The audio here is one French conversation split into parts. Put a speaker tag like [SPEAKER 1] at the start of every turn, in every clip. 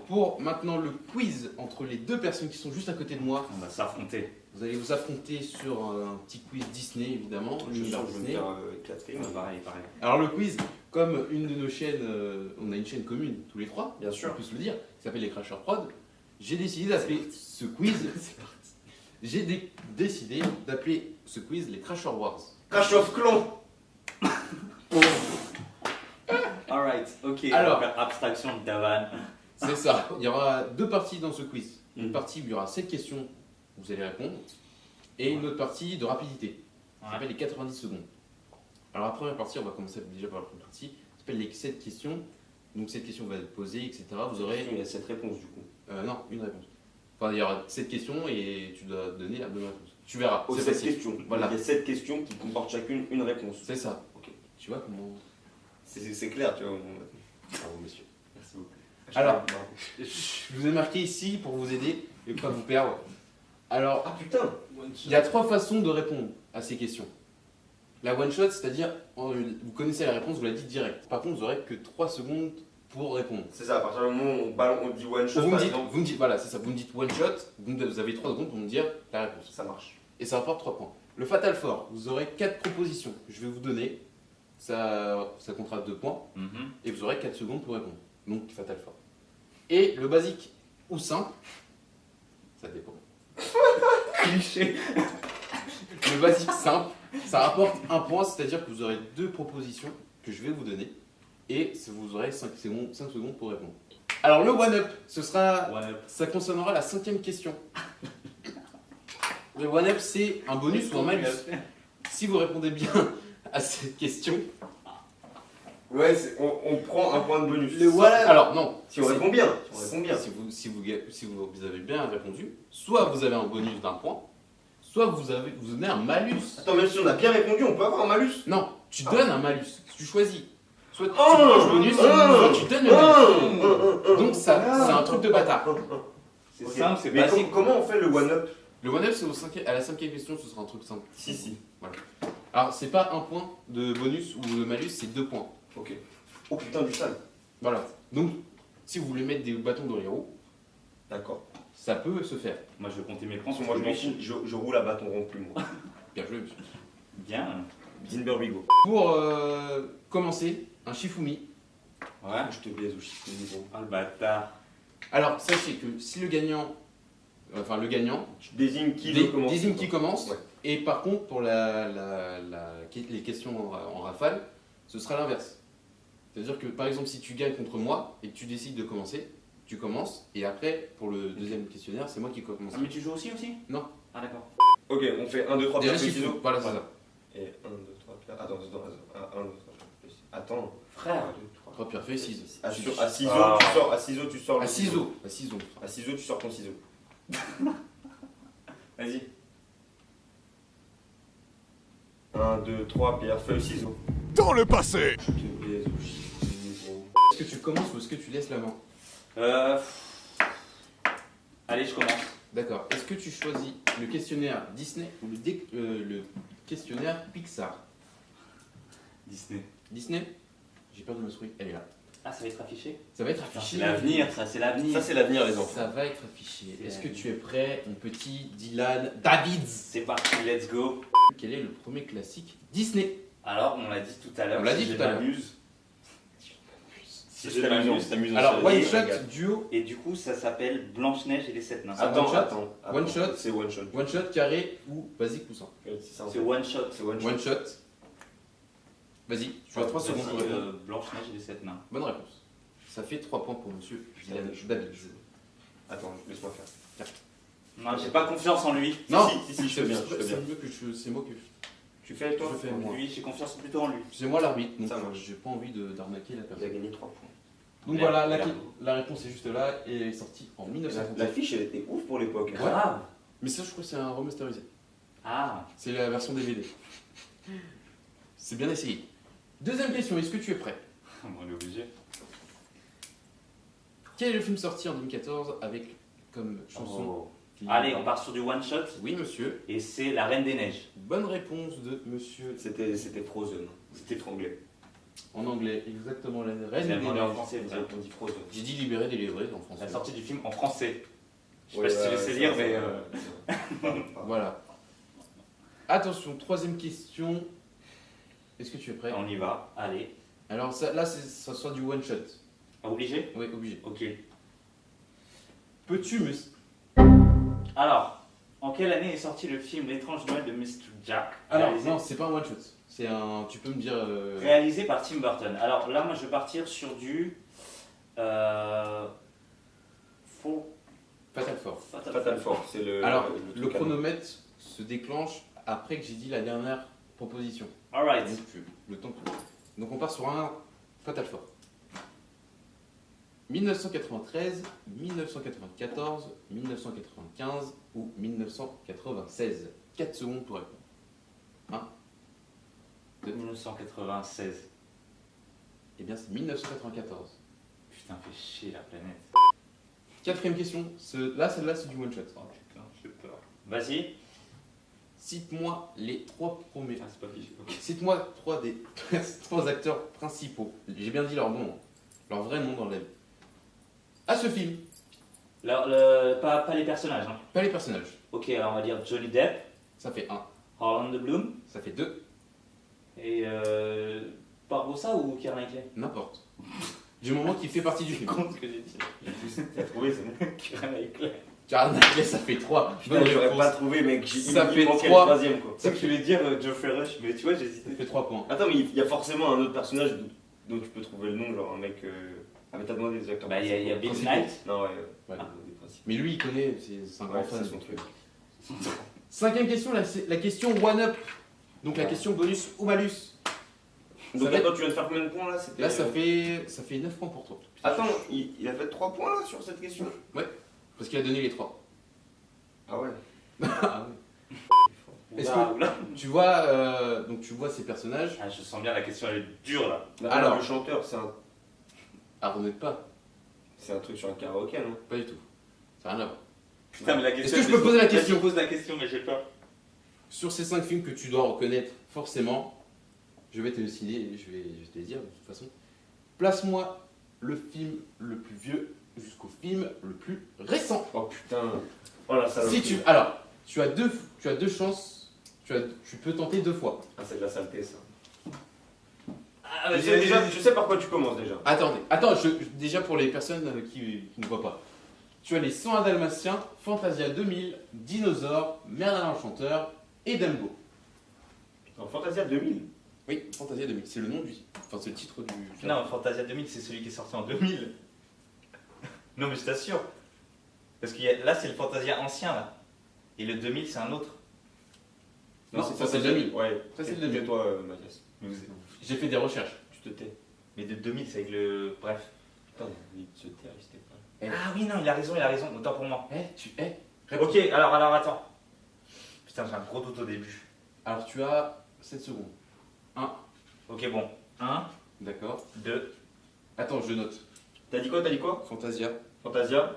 [SPEAKER 1] pour maintenant le quiz entre les deux personnes qui sont juste à côté de moi.
[SPEAKER 2] On va s'affronter.
[SPEAKER 1] Vous allez vous affronter sur un petit quiz Disney évidemment.
[SPEAKER 3] Je
[SPEAKER 1] l'univers
[SPEAKER 3] sens que je vais me
[SPEAKER 1] Disney.
[SPEAKER 3] faire éclater. mais-
[SPEAKER 2] Pareil.
[SPEAKER 1] Alors le quiz, comme une de nos chaînes, on a une chaîne commune tous les trois,
[SPEAKER 3] Bien sûr.
[SPEAKER 1] on peut se le dire, qui s'appelle les Crashers Prod, j'ai décidé d'appeler ce quiz. Décidé d'appeler ce quiz les Crasher Wars.
[SPEAKER 3] Crash of Clan.
[SPEAKER 2] Alright, ok.
[SPEAKER 1] Alors.
[SPEAKER 2] On va faire abstraction de Davan.
[SPEAKER 1] C'est ça. Il y aura deux parties dans ce quiz. Une
[SPEAKER 2] Mhm.
[SPEAKER 1] partie où il y aura 7 questions, vous allez répondre, et une autre partie de rapidité. Ça s'appelle les 90 secondes. Alors la première partie, on va commencer déjà par la première partie, ça s'appelle les 7 questions. Donc cette question va être posée, etc. Vous aurez...
[SPEAKER 3] Il y a cette réponse du coup.
[SPEAKER 1] non, une réponse. Enfin, il y aura 7 questions et tu dois donner la bonne réponse. Tu verras,
[SPEAKER 3] Oh,
[SPEAKER 1] c'est
[SPEAKER 3] 7
[SPEAKER 1] facile.
[SPEAKER 3] questions.
[SPEAKER 1] Voilà.
[SPEAKER 3] Il y a 7 questions qui comportent chacune une réponse.
[SPEAKER 1] C'est ça.
[SPEAKER 3] Ok.
[SPEAKER 1] Tu vois comment...
[SPEAKER 3] C'est clair, tu vois. Bravo, monsieur.
[SPEAKER 2] Merci beaucoup.
[SPEAKER 1] Alors,
[SPEAKER 3] Bravo.
[SPEAKER 1] je vous ai marqué ici pour vous aider et pas vous perdre. Alors,
[SPEAKER 3] Ah putain.
[SPEAKER 1] il y a 3 façons de répondre à ces questions. La one shot, c'est-à-dire, vous connaissez la réponse, vous la dites direct. Par contre, vous n'aurez que 3 secondes pour répondre.
[SPEAKER 3] C'est ça, à partir du moment où on dit one shot,
[SPEAKER 1] Vous me
[SPEAKER 3] par
[SPEAKER 1] dites,
[SPEAKER 3] exemple,
[SPEAKER 1] vous me dites, voilà, c'est ça, vous me dites one shot, vous avez 3 secondes pour me dire la réponse.
[SPEAKER 3] ça marche.
[SPEAKER 1] Et ça rapporte 3 points. Le fatal four, vous aurez 4 propositions que je vais vous donner. Ça comptera 2 points. Et vous aurez 4 secondes pour répondre. Donc fatal four. Et le basique ou simple, ça dépend.
[SPEAKER 2] Cliché.
[SPEAKER 1] Le basique simple, ça rapporte 1 point, c'est-à-dire que vous aurez 2 propositions que je vais vous donner. Et vous aurez 5 secondes pour répondre. Alors le one-up, ça concernera la 5e question. Le one-up, c'est un bonus ou un malus. Si vous répondez bien à cette question,
[SPEAKER 3] Ouais, on prend un point de bonus.
[SPEAKER 1] alors non,
[SPEAKER 3] Si on répond bien.
[SPEAKER 1] si vous avez bien répondu, soit vous avez un bonus d'1 point, soit vous donnez un malus.
[SPEAKER 3] Attends, même si on a bien répondu, on peut avoir un malus.
[SPEAKER 1] Non, tu donnes un malus, tu choisis. Soit tu
[SPEAKER 3] Oh
[SPEAKER 1] prends le bonus, soit tu donnes le malus. Donc ça, c'est un truc de bâtard.
[SPEAKER 2] C'est
[SPEAKER 3] Ok.
[SPEAKER 2] simple, c'est
[SPEAKER 3] Mais
[SPEAKER 2] basique.
[SPEAKER 3] comment on fait le one-up?
[SPEAKER 1] Le one-up, c'est à la 5e question, ce sera un truc simple.
[SPEAKER 3] Si.
[SPEAKER 1] Alors, c'est pas 1 point de bonus ou de malus, c'est 2 points.
[SPEAKER 3] Ok. Oh putain, du sale.
[SPEAKER 1] Voilà. Donc, si vous voulez mettre des bâtons dans les roues,
[SPEAKER 3] D'accord.
[SPEAKER 1] ça peut se faire.
[SPEAKER 2] Moi, je vais compter mes points.
[SPEAKER 3] Moi, je m'en fous. Je roule à bâton rompu, moi.
[SPEAKER 1] Bien joué, monsieur.
[SPEAKER 2] Bien.
[SPEAKER 3] Zinberbigo.
[SPEAKER 1] Pour commencer, un Shifumi.
[SPEAKER 2] Ouais.
[SPEAKER 3] Je te baise au chiffre niveau.
[SPEAKER 2] Ah, le bâtard.
[SPEAKER 1] Alors, sachez que si le gagnant,
[SPEAKER 3] Tu désignes qui veut commencer.
[SPEAKER 1] désigne qui commence,
[SPEAKER 3] Ouais.
[SPEAKER 1] et par contre, pour les questions en rafale, ce sera l'inverse. C'est-à-dire que, par exemple, si tu gagnes contre moi et que tu décides de commencer, tu commences, et après, pour le deuxième questionnaire, c'est moi qui commence.
[SPEAKER 2] Ah, mais tu joues aussi
[SPEAKER 1] Non.
[SPEAKER 2] Ah, d'accord.
[SPEAKER 3] Ok, on fait 1, 2, 3,
[SPEAKER 1] Déjà,
[SPEAKER 3] pierre, feuille,
[SPEAKER 1] Shifu,
[SPEAKER 3] ciseaux.
[SPEAKER 1] voilà, c'est ça.
[SPEAKER 3] Et 1, 2, 3, pierre. Attends. 1, 2, 3, pierre. Attends.
[SPEAKER 2] Frère.
[SPEAKER 3] 1, 2, 3.
[SPEAKER 1] 3 pierres feuilles, 6.
[SPEAKER 3] À ciseaux,
[SPEAKER 2] Ah.
[SPEAKER 3] tu sors le
[SPEAKER 1] À ciseaux. À ciseaux.
[SPEAKER 3] À ciseaux, tu sors ton ciseau.
[SPEAKER 2] Vas-y.
[SPEAKER 3] 1, 2, 3, pierre, feuille, ciseaux.
[SPEAKER 4] Dans le passé.
[SPEAKER 3] Je te baise au chiffre niveau.
[SPEAKER 1] Est-ce que tu commences ou est-ce que tu laisses la main?
[SPEAKER 2] Allez, je commence.
[SPEAKER 1] D'accord. Est-ce que tu choisis le questionnaire Disney ou le questionnaire Pixar?
[SPEAKER 2] Disney.
[SPEAKER 1] Disney? J'ai peur de ma souris. Elle est là.
[SPEAKER 2] Ah, ça va être affiché?
[SPEAKER 1] Ça va être
[SPEAKER 2] C'est
[SPEAKER 1] affiché.
[SPEAKER 2] l'avenir, ça, c'est l'avenir.
[SPEAKER 3] Ça, c'est l'avenir, les enfants.
[SPEAKER 1] Ça va être affiché.
[SPEAKER 2] C'est
[SPEAKER 1] Est-ce que
[SPEAKER 2] l'avenir.
[SPEAKER 1] tu es prêt, mon petit Dylan Davids?
[SPEAKER 2] C'est parti, let's go.
[SPEAKER 1] Quel est le premier classique Disney?
[SPEAKER 2] Alors, on l'a dit tout à l'heure.
[SPEAKER 1] On l'a
[SPEAKER 2] si
[SPEAKER 1] dit
[SPEAKER 2] je
[SPEAKER 1] tout à l'heure.
[SPEAKER 2] m'amuse. Si je
[SPEAKER 3] C'est amusant,
[SPEAKER 2] m'amuse.
[SPEAKER 3] c'est amusant.
[SPEAKER 1] Alors,
[SPEAKER 3] ça
[SPEAKER 1] one
[SPEAKER 3] me
[SPEAKER 1] shot,
[SPEAKER 3] régale.
[SPEAKER 1] duo,
[SPEAKER 2] Et du coup, ça s'appelle Blanche-Neige et les 7 nains.
[SPEAKER 1] Ah,
[SPEAKER 3] Attends,
[SPEAKER 1] one shot.
[SPEAKER 3] attends.
[SPEAKER 1] One shot.
[SPEAKER 3] C'est one shot.
[SPEAKER 1] one shot, carré ou basique ou sans?
[SPEAKER 3] C'est ça, en
[SPEAKER 2] C'est
[SPEAKER 3] fait.
[SPEAKER 2] one shot.
[SPEAKER 3] C'est one shot.
[SPEAKER 1] One shot. Vas-y, tu as 3 secondes pour
[SPEAKER 2] Vas-y,
[SPEAKER 1] répondre.
[SPEAKER 2] Blanche-Neige et les 7 nains.
[SPEAKER 1] Bonne réponse. Ça fait 3 points pour monsieur Dylan
[SPEAKER 3] Putain,
[SPEAKER 1] Davids.
[SPEAKER 3] Attends, laisse-moi faire.
[SPEAKER 2] Non, j'ai pas confiance en lui.
[SPEAKER 1] Non,
[SPEAKER 3] si, je fais bien, je fais
[SPEAKER 1] c'est
[SPEAKER 3] bien.
[SPEAKER 1] mieux que c'est moi que
[SPEAKER 3] Tu fais toi?
[SPEAKER 1] je fais moi.
[SPEAKER 2] Lui, j'ai confiance plutôt en lui.
[SPEAKER 1] C'est moi l'arbitre, donc
[SPEAKER 3] Ça marche.
[SPEAKER 1] j'ai pas envie d'arnaquer la
[SPEAKER 3] Il a
[SPEAKER 1] personne.
[SPEAKER 3] gagné 3 points.
[SPEAKER 1] Donc
[SPEAKER 2] Merde,
[SPEAKER 1] voilà,
[SPEAKER 2] merde.
[SPEAKER 1] la réponse est juste là et elle est sortie en
[SPEAKER 3] La
[SPEAKER 1] 1939.
[SPEAKER 3] fiche, elle était ouf pour l'époque.
[SPEAKER 2] Grave.
[SPEAKER 1] Mais ça, je crois que c'est un remasterisé.
[SPEAKER 2] Ah,
[SPEAKER 1] C'est la version DVD. C'est bien essayé. Deuxième question, est-ce que tu es prêt?
[SPEAKER 2] on est obligé.
[SPEAKER 1] Quel est le film sorti en 2014 avec comme chanson
[SPEAKER 3] Oh.
[SPEAKER 2] Allez, on part sur du one shot.
[SPEAKER 1] Oui, monsieur.
[SPEAKER 2] Et c'est La Reine des Neiges.
[SPEAKER 1] Bonne réponse de monsieur.
[SPEAKER 3] C'était Frozen. C'était franglais.
[SPEAKER 1] En anglais, exactement la
[SPEAKER 2] Vous
[SPEAKER 1] reine
[SPEAKER 2] avez
[SPEAKER 1] des
[SPEAKER 2] demandé en
[SPEAKER 1] neiges.
[SPEAKER 2] français, vous avez tout dit Frozen.
[SPEAKER 1] J'ai dit libéré, délivré en français.
[SPEAKER 2] La sortie du film en français. Je sais
[SPEAKER 3] Ouais,
[SPEAKER 2] pas si tu
[SPEAKER 3] ouais,
[SPEAKER 2] sais
[SPEAKER 3] ça,
[SPEAKER 2] lire,
[SPEAKER 3] ça,
[SPEAKER 2] mais.
[SPEAKER 1] Voilà. Attention, troisième question. Est-ce que tu es prêt?
[SPEAKER 2] On y va, allez.
[SPEAKER 1] Alors ça, là, ça sera du one shot.
[SPEAKER 2] Ah, obligé?
[SPEAKER 1] Oui, obligé.
[SPEAKER 2] Ok.
[SPEAKER 1] Peux-tu me...
[SPEAKER 2] Alors, en quelle année est sorti le film L'étrange Noël de Mr. Jack?
[SPEAKER 1] Alors
[SPEAKER 2] réalisé,
[SPEAKER 1] non, c'est pas un one shot. C'est un... Tu peux me dire...
[SPEAKER 2] réalisé par Tim Burton. Alors là, moi, je vais partir sur du.
[SPEAKER 1] Fatal Four.
[SPEAKER 3] Fatal Four, c'est le.
[SPEAKER 1] Alors,
[SPEAKER 3] le
[SPEAKER 1] le
[SPEAKER 3] truc à-
[SPEAKER 1] chronomètre se déclenche après que j'ai dit la dernière proposition.
[SPEAKER 2] Alright.
[SPEAKER 1] Donc, le temps que... Donc on part sur un Fatal Four. 1993, 1994, 1995 ou 1996. 4 secondes pour répondre.
[SPEAKER 2] 1996.
[SPEAKER 1] Eh bien c'est 1994.
[SPEAKER 2] Putain, fait chier la planète.
[SPEAKER 1] Quatrième question. Là, celle-là, c'est du one shot.
[SPEAKER 2] Oh putain, j'ai peur. Vas-y.
[SPEAKER 1] Cite-moi les 3 premiers.
[SPEAKER 2] Ah, c'est pas fiché. Ok.
[SPEAKER 1] Cite-moi 3 des 3 acteurs principaux. J'ai bien dit leur nom, hein. Leur vrai nom dans la vie. À ce film,
[SPEAKER 2] Alors, pas les personnages. Hein.
[SPEAKER 1] pas les personnages.
[SPEAKER 2] Ok, alors on va dire Johnny Depp,
[SPEAKER 1] Ça fait 1,
[SPEAKER 2] Orlando Bloom
[SPEAKER 1] ça fait 2,
[SPEAKER 2] et Barbossa ou Keira Knightley.
[SPEAKER 1] n'importe. Du moment qu'il fait partie du film.
[SPEAKER 2] Compte ce que j'ai dit.
[SPEAKER 3] T'as trouvé, c'est bon.
[SPEAKER 2] Keira Knightley.
[SPEAKER 1] Car Knightley, ça fait 3.
[SPEAKER 3] Putain, j'aurais pas trouvé, mec.
[SPEAKER 1] Ça
[SPEAKER 3] Il
[SPEAKER 1] fait
[SPEAKER 3] manquait le
[SPEAKER 1] 3.
[SPEAKER 3] troisième, quoi.
[SPEAKER 2] C'est que je voulais dire Geoffrey Rush, mais tu vois,
[SPEAKER 1] Ça
[SPEAKER 2] j'hésitais.
[SPEAKER 1] fait 3 points.
[SPEAKER 3] Attends, mais il y a forcément un autre personnage dont tu peux trouver le nom, genre un mec. Ah, mais t'as demandé des acteurs.
[SPEAKER 2] Bah, il y a Bill
[SPEAKER 1] Principaux.
[SPEAKER 2] Knight.
[SPEAKER 3] Non, ouais.
[SPEAKER 1] Ouais.
[SPEAKER 3] Des principes.
[SPEAKER 1] Mais lui, il connaît, c'est un grand
[SPEAKER 3] Ouais,
[SPEAKER 1] fan.
[SPEAKER 3] c'est son truc.
[SPEAKER 1] Cinquième question, la question one up. Donc la question bonus ou malus.
[SPEAKER 3] Donc
[SPEAKER 1] va
[SPEAKER 3] là,
[SPEAKER 1] être-
[SPEAKER 3] quand tu viens de faire combien de points là c'était,
[SPEAKER 1] Là, ça fait 9 points pour toi.
[SPEAKER 3] Attends, il a fait 3 points là sur cette question.
[SPEAKER 1] Parce qu'il a donné les 3.
[SPEAKER 3] Ah ouais.
[SPEAKER 1] Ah ouais. Est-ce
[SPEAKER 2] Oula,
[SPEAKER 1] que-
[SPEAKER 2] oula.
[SPEAKER 1] Tu vois, donc tu vois ces personnages.
[SPEAKER 2] Ah, je sens bien la question, elle est dure là.
[SPEAKER 1] Alors.
[SPEAKER 3] Le chanteur,
[SPEAKER 1] Ah, remettre pas.
[SPEAKER 3] c'est un truc sur un karaoké, non?
[SPEAKER 1] Pas du tout. Ça n'a rien à voir.
[SPEAKER 2] Putain, mais la
[SPEAKER 1] Est-ce
[SPEAKER 2] question.
[SPEAKER 1] que je peux poser la question?
[SPEAKER 2] Je pose la question, mais j'ai peur.
[SPEAKER 1] Sur ces 5 films que tu dois reconnaître forcément, je vais te décider, je vais te les dire de toute façon. Place-moi le film le plus vieux jusqu'au film le plus récent.
[SPEAKER 3] Oh putain. Oh la saloperie.
[SPEAKER 1] Si tu, alors, tu as deux chances, tu peux tenter 2 fois.
[SPEAKER 3] Ah, c'est de la saleté ça.
[SPEAKER 2] Ah,
[SPEAKER 3] Je sais par quoi tu commences déjà.
[SPEAKER 1] Attends, déjà pour les personnes qui ne voient pas. Tu as les 101 Dalmatiens, Fantasia 2000, Dinosaures, Merlin l'Enchanteur et Dumbo.
[SPEAKER 3] En Fantasia 2000.
[SPEAKER 1] Oui, Fantasia 2000, c'est le nom du, enfin c'est le titre du film.
[SPEAKER 2] Non, Fantasia 2000, c'est celui qui est sorti en 2000. Non, mais je t'assure. Parce que là, c'est le Fantasia ancien là. Et le 2000, c'est un autre.
[SPEAKER 1] Non, ça c'est le 2000.
[SPEAKER 3] Ouais.
[SPEAKER 1] Ça, c'est le 2000.
[SPEAKER 3] Tais-toi, Mathias.
[SPEAKER 2] Mais,
[SPEAKER 1] J'ai fait des recherches.
[SPEAKER 3] Tu te tais.
[SPEAKER 2] mais de 2000, c'est avec le. Bref.
[SPEAKER 3] Putain, il se tait, il se tait pas.
[SPEAKER 2] Ah oui, non, il a raison, autant pour moi.
[SPEAKER 1] Réponds.
[SPEAKER 2] Ok, alors attends. Putain, j'ai un gros doute au début.
[SPEAKER 1] Alors tu as 7 secondes.
[SPEAKER 2] Ok, bon. 1,
[SPEAKER 1] D'accord.
[SPEAKER 2] 2.
[SPEAKER 1] Attends, je note.
[SPEAKER 3] T'as dit quoi?
[SPEAKER 1] Fantasia,
[SPEAKER 3] Fantasia.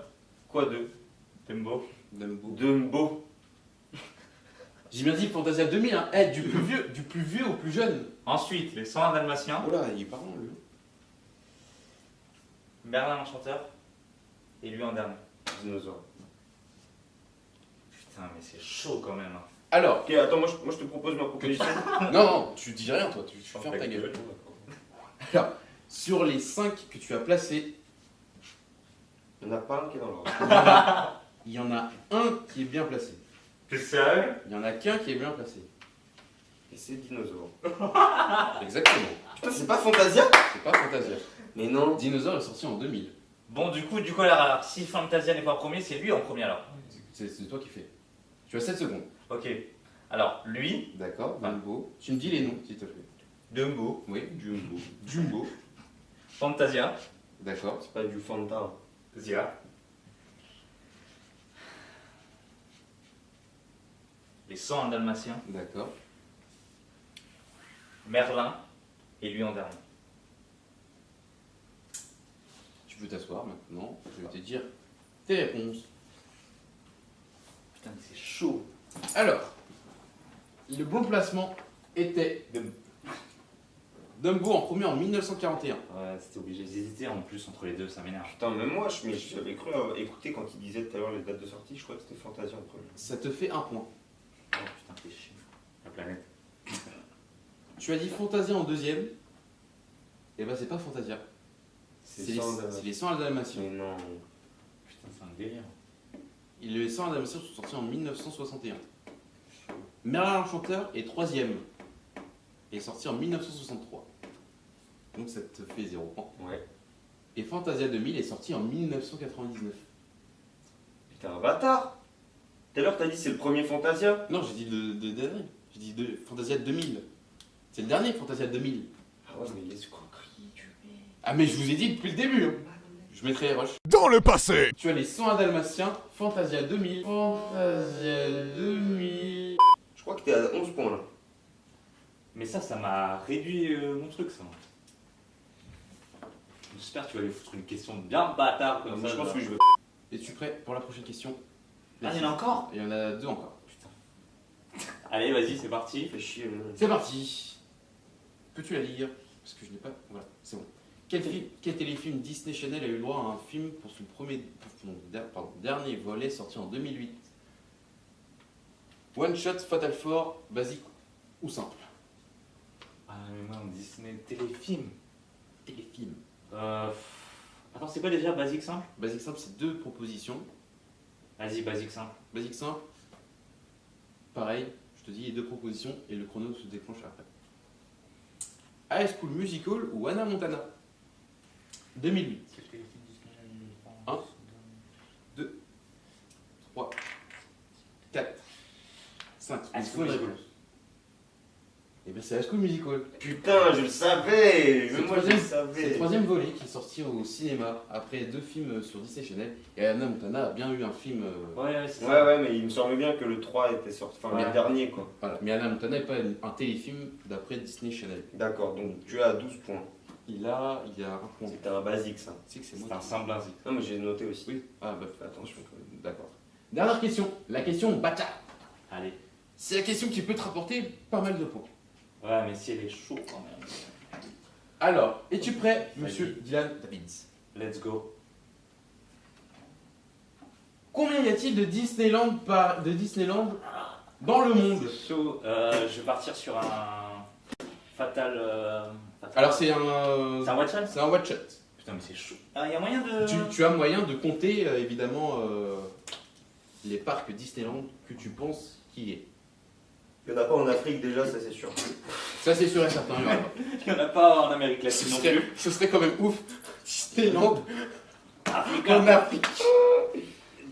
[SPEAKER 3] Quoi 2?
[SPEAKER 2] Dumbo.
[SPEAKER 1] Dumbo.
[SPEAKER 3] Dumbo.
[SPEAKER 1] J'ai bien dit Fantasia 2000, hein. Du plus vieux au plus jeune.
[SPEAKER 2] Ensuite, les 101 Dalmatiens,
[SPEAKER 1] Oh là, il est parlant lui.
[SPEAKER 2] Merlin l'Enchanteur, et lui en dernier.
[SPEAKER 3] Dinosaure.
[SPEAKER 2] Putain, mais c'est chaud quand même. Hein.
[SPEAKER 1] Alors,
[SPEAKER 3] Ok, attends, moi je te propose ma proposition.
[SPEAKER 1] non, tu dis rien toi, tu fermes ta gueule. Alors, sur les 5 que tu as placés,
[SPEAKER 3] Il n'y en a pas un qui est dans l'ordre.
[SPEAKER 1] il y en a un qui est bien placé.
[SPEAKER 2] T'es sérieux?
[SPEAKER 1] Il y en a qu'un qui est bien placé.
[SPEAKER 3] Et c'est Dinosaure.
[SPEAKER 1] Exactement.
[SPEAKER 3] Putain, c'est pas Fantasia?
[SPEAKER 1] C'est pas Fantasia.
[SPEAKER 3] Mais non.
[SPEAKER 1] Dinosaure est sorti en 2000.
[SPEAKER 2] Bon, du coup, alors, si Fantasia n'est pas premier, c'est lui en premier alors.
[SPEAKER 1] C'est toi qui fais. Tu as 7 secondes.
[SPEAKER 2] Ok. Alors, lui,
[SPEAKER 1] D'accord, Dumbo. Tu me dis les noms, s'il te plaît.
[SPEAKER 2] Dumbo,
[SPEAKER 1] Oui, Jumbo. Jumbo.
[SPEAKER 2] Fantasia,
[SPEAKER 1] D'accord.
[SPEAKER 3] C'est pas du Fanta.
[SPEAKER 2] Zia. Les 101 Dalmatiens,
[SPEAKER 1] D'accord.
[SPEAKER 2] Merlin, et lui en dernier.
[SPEAKER 1] Tu peux t'asseoir maintenant. Je vais te dire tes réponses.
[SPEAKER 2] Putain, mais c'est chaud.
[SPEAKER 1] Alors, le bon placement était Dumbo en premier en 1941.
[SPEAKER 2] Ouais, c'était obligé. J'hésitais en plus entre les deux, ça m'énerve.
[SPEAKER 3] Putain, même moi, mais j'avais cru écouter quand il disait tout à l'heure les dates de sortie, je crois que c'était Fantasia en premier.
[SPEAKER 1] Ça te fait un point.
[SPEAKER 2] Oh putain, t'es chiant. La planète.
[SPEAKER 1] Tu as dit Fantasia en deuxième. Et bah c'est pas Fantasia. C'est les 100 Dalmatiens.
[SPEAKER 3] Mais non.
[SPEAKER 2] Putain, c'est un délire.
[SPEAKER 1] Et les 100 Dalmatiens sont sortis en 1961. Merlin l'Enchanteur est troisième. Et est sorti en 1963. Donc ça te fait 0 point.
[SPEAKER 3] Ouais.
[SPEAKER 1] Et Fantasia 2000 est sorti en 1999.
[SPEAKER 3] Putain, un bâtard. Tout à l'heure, t'as dit c'est le premier Fantasia.
[SPEAKER 1] Non, j'ai dit le dernier. J'ai dit Fantasia 2000. C'est le dernier Fantasia 2000.
[SPEAKER 3] Ah ouais, mais les escroqueries, tu mets.
[SPEAKER 1] Ah mais je vous ai dit depuis le début. Hein. Je mettrai les rushs.
[SPEAKER 4] Dans le passé.
[SPEAKER 1] Tu as les 101 Dalmatiens, Fantasia 2000. Fantasia 2000.
[SPEAKER 3] Je crois que t'es à 11 points là.
[SPEAKER 2] Mais ça m'a réduit mon truc, ça. J'espère que tu vas lui foutre une question bien bâtard comme
[SPEAKER 3] Moi,
[SPEAKER 2] ça.
[SPEAKER 3] je pense
[SPEAKER 2] genre.
[SPEAKER 3] que je veux.
[SPEAKER 1] Es-tu prêt pour la prochaine question?
[SPEAKER 2] Ah, il y en a encore?
[SPEAKER 1] Il y en a 2 encore.
[SPEAKER 2] Putain. Allez, vas-y, c'est parti.
[SPEAKER 3] Fais chier.
[SPEAKER 1] C'est parti. Peux-tu la lire? Parce que je n'ai pas... Voilà, c'est bon. Quel téléfilm Disney Channel a eu le droit à un film pour son dernier volet sorti en 2008? One Shot, Fatal Four, basique ou simple?
[SPEAKER 2] Ah, mais moi, on Disney téléfilm.
[SPEAKER 1] Téléfilm.
[SPEAKER 2] Attends, c'est quoi déjà basique simple?
[SPEAKER 1] Basique simple, c'est 2 propositions.
[SPEAKER 2] Vas-y, basique simple.
[SPEAKER 1] Basique simple, pareil, je te dis les 2 propositions et le chrono se déclenche après. High School Musical ou Hannah Montana? 2008. 1, 2, 3, 4, 5.
[SPEAKER 2] High School Musical.
[SPEAKER 1] Et bien c'est High School Musical.
[SPEAKER 3] Putain, je le savais.
[SPEAKER 1] C'est
[SPEAKER 3] Même moi, je le savais.
[SPEAKER 1] C'est le 3e volet qui est sorti au cinéma après 2 films sur Disney Channel. Et Hannah Montana a bien eu un film.
[SPEAKER 2] Ouais, c'est
[SPEAKER 3] Ouais,
[SPEAKER 2] ça.
[SPEAKER 3] ouais, mais il me semblait bien que le 3 était sorti. Enfin,
[SPEAKER 1] Ouais.
[SPEAKER 3] le dernier quoi.
[SPEAKER 1] Voilà. Mais Hannah Montana n'est pas un téléfilm d'après Disney Channel.
[SPEAKER 3] D'accord, donc tu es à 12 points.
[SPEAKER 1] Il a un point.
[SPEAKER 3] C'était un basique ça.
[SPEAKER 1] C'est que c'est
[SPEAKER 2] C'est
[SPEAKER 1] moi.
[SPEAKER 2] un simple basique.
[SPEAKER 3] Non, mais j'ai noté aussi.
[SPEAKER 1] Oui. Ah bah
[SPEAKER 3] Fais attention quand même.
[SPEAKER 1] d'accord. Dernière question. La question bata.
[SPEAKER 2] Allez.
[SPEAKER 1] C'est la question qui peut te rapporter pas mal de points.
[SPEAKER 2] Ouais, mais si elle est chaude quand même.
[SPEAKER 1] Alors, es-tu prêt,
[SPEAKER 2] Vas-y.
[SPEAKER 1] monsieur Dylan Davids?
[SPEAKER 2] Let's go.
[SPEAKER 1] Combien y a-t-il de Disneyland dans le monde?
[SPEAKER 2] Chaud. Je vais partir sur un fatal.
[SPEAKER 1] Alors c'est un
[SPEAKER 2] one shot?
[SPEAKER 1] c'est un one shot.
[SPEAKER 2] Putain, mais c'est chaud. Ah, il y a moyen de.
[SPEAKER 1] Tu as moyen de compter évidemment les parcs Disneyland que tu penses qu'il y ait.
[SPEAKER 3] Il n'y en a pas en Afrique déjà, ça c'est sûr.
[SPEAKER 1] Ça c'est sûr et certain. il y en a pas.
[SPEAKER 2] Il n'y en a pas en Amérique latine non plus.
[SPEAKER 1] Ce serait quand même ouf. Disneyland
[SPEAKER 2] Africain.
[SPEAKER 1] en Afrique.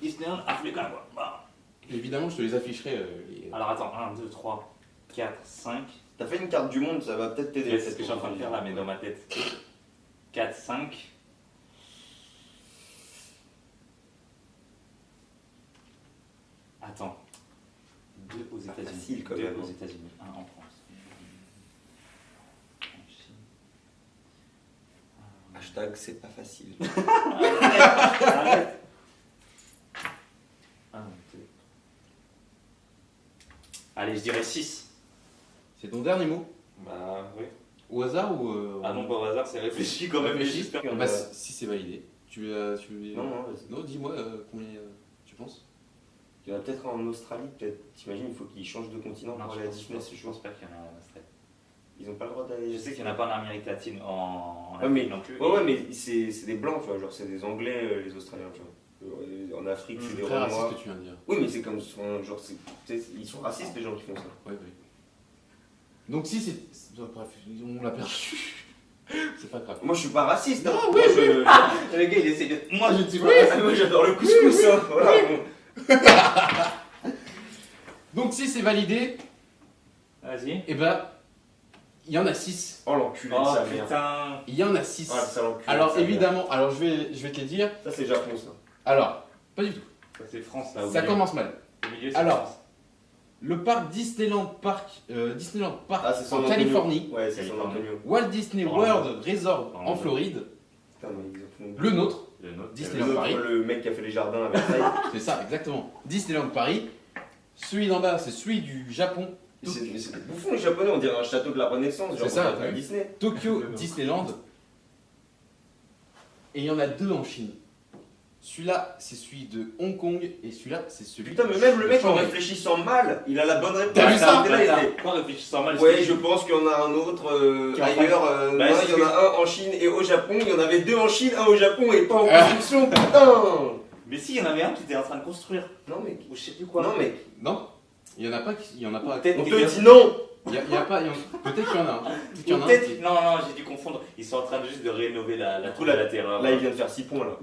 [SPEAKER 2] Disneyland africain, quoi. Bah.
[SPEAKER 1] Évidemment, je te les afficherai.
[SPEAKER 2] Alors attends, 1, 2, 3, 4, 5.
[SPEAKER 3] T'as fait une carte du monde, ça va peut-être t'aider.
[SPEAKER 2] C'est ce que je suis en train de faire là, mais dans ma tête. 4, 5. Attends. 2 aux
[SPEAKER 3] Ah,
[SPEAKER 2] États-Unis.
[SPEAKER 3] facile, quand
[SPEAKER 2] 2
[SPEAKER 3] même.
[SPEAKER 2] aux États-Unis. 1 en France. En Chine.
[SPEAKER 3] Hashtag c'est pas facile.
[SPEAKER 2] Arrête. 1, 2. Allez, je dirais 6.
[SPEAKER 1] C'est ton dernier mot?
[SPEAKER 2] Bah oui.
[SPEAKER 1] Au hasard ou
[SPEAKER 2] Ah non, pas au hasard, c'est réfléchi quand même.
[SPEAKER 1] Réfléchi.
[SPEAKER 2] J'espère qu'il y en
[SPEAKER 1] Bah,
[SPEAKER 2] a-
[SPEAKER 1] si c'est validé.
[SPEAKER 3] Non, non, vas-y.
[SPEAKER 1] Non, dis-moi combien tu penses?
[SPEAKER 3] Il y en a peut-être en Australie, peut-être. T'imagines, il faut qu'ils changent de continent
[SPEAKER 2] Non,
[SPEAKER 3] pour
[SPEAKER 2] je
[SPEAKER 3] aller à
[SPEAKER 2] pense,
[SPEAKER 3] Disney, c'est
[SPEAKER 2] je
[SPEAKER 3] chaud.
[SPEAKER 2] pense pas qu'il y en a en Australie.
[SPEAKER 3] Ils ont pas le droit d'aller.
[SPEAKER 2] Je sais qu'il n'y en a pas en Amérique latine, en
[SPEAKER 3] Ouais, mais-
[SPEAKER 2] Afrique non plus.
[SPEAKER 3] Ouais, ouais, mais c'est des blancs, tu vois, genre c'est des Anglais, les Australiens, tu vois. En Afrique, c'est des
[SPEAKER 1] Très raciste
[SPEAKER 3] Renois.
[SPEAKER 1] ce que tu viens de dire.
[SPEAKER 3] Oui, mais c'est comme. Genre, ils sont racistes, les gens qui font ça.
[SPEAKER 1] Oui, oui. Donc si c'est... Bref, on l'a perdu. C'est pas grave.
[SPEAKER 3] Moi, je suis pas raciste, hein.
[SPEAKER 1] Ah,
[SPEAKER 3] Moi,
[SPEAKER 1] oui,
[SPEAKER 3] je-
[SPEAKER 2] Le gars, il essaie de. Moi, je ne suis pas.
[SPEAKER 3] Ah, moi, j'adore le couscous, hein. Voilà, bon.
[SPEAKER 1] Donc si c'est validé,
[SPEAKER 2] Vas-y.
[SPEAKER 1] et ben il y en a 6.
[SPEAKER 3] Oh, l'enculé de
[SPEAKER 2] Oh
[SPEAKER 3] sa mère.
[SPEAKER 2] putain.
[SPEAKER 1] Il y en a 6.
[SPEAKER 3] Ah, le sale enculé de
[SPEAKER 1] Alors
[SPEAKER 3] sa mère.
[SPEAKER 1] évidemment, alors je vais te les dire.
[SPEAKER 3] Ça, c'est Japon, ça.
[SPEAKER 1] Alors, pas du tout.
[SPEAKER 2] Ça, c'est France là. Au
[SPEAKER 1] Ça
[SPEAKER 2] milieu.
[SPEAKER 1] commence mal.
[SPEAKER 2] Au milieu, c'est
[SPEAKER 1] Alors,
[SPEAKER 2] France.
[SPEAKER 1] Le parc Disneyland Park
[SPEAKER 3] Ah, c'est San
[SPEAKER 1] en
[SPEAKER 3] Antonio.
[SPEAKER 1] Californie,
[SPEAKER 3] Ouais, c'est San
[SPEAKER 2] Californie.
[SPEAKER 3] Antonio.
[SPEAKER 1] Walt Disney
[SPEAKER 2] Orlando.
[SPEAKER 1] World Resort en
[SPEAKER 2] Orlando.
[SPEAKER 1] Floride,
[SPEAKER 3] Putain, mais ils ont fait
[SPEAKER 1] le nôtre,
[SPEAKER 2] Le nôtre.
[SPEAKER 1] Disneyland
[SPEAKER 3] l'autre,
[SPEAKER 1] Paris.
[SPEAKER 3] le mec qui a fait les jardins à Versailles.
[SPEAKER 1] C'est ça exactement, Disneyland Paris. Celui d'en bas c'est celui du Japon
[SPEAKER 3] Mais c'était bouffon les japonais, on dirait un château de la Renaissance, genre
[SPEAKER 1] C'est ça,
[SPEAKER 3] on dirait
[SPEAKER 1] ouais.
[SPEAKER 3] Disney.
[SPEAKER 1] Tokyo Disneyland. Et il y en a 2 en Chine. Celui-là, c'est celui de Hong Kong et celui-là, c'est celui
[SPEAKER 3] Putain, mais même le
[SPEAKER 1] de
[SPEAKER 3] mec en
[SPEAKER 1] Shanghai.
[SPEAKER 3] réfléchissant mal, il a la bonne réponse.
[SPEAKER 1] T'as vu ça
[SPEAKER 3] Il était là, il était-
[SPEAKER 2] Pourquoi réfléchissant mal?
[SPEAKER 3] Ouais, je pense qu'il y en a un autre
[SPEAKER 2] Qui est en
[SPEAKER 3] ailleurs.
[SPEAKER 2] Bah,
[SPEAKER 3] non,
[SPEAKER 2] c'est
[SPEAKER 3] il y en a un en Chine et au Japon. Il y en avait 2 en Chine, un au Japon et pas en
[SPEAKER 1] Ah.
[SPEAKER 3] construction. Putain.
[SPEAKER 2] Mais si, il y en avait un qui était en train de construire.
[SPEAKER 3] Non mec.
[SPEAKER 2] Ou je sais plus quoi.
[SPEAKER 3] Non mec.
[SPEAKER 1] Non, il y en a pas. Il y en a pas.
[SPEAKER 2] Peut-être
[SPEAKER 3] On
[SPEAKER 2] qu'il y
[SPEAKER 3] te
[SPEAKER 2] a-
[SPEAKER 3] dit non.
[SPEAKER 1] Il y a pas. Peut-être qu'il y en a un. Peut-être qu'il y en a un
[SPEAKER 2] Peut-être.
[SPEAKER 1] qui-
[SPEAKER 2] Non, j'ai dû confondre. Ils sont en train de juste de rénover la tour de
[SPEAKER 3] Là,
[SPEAKER 2] la terreur.
[SPEAKER 3] Là, il vient de faire 6 points là.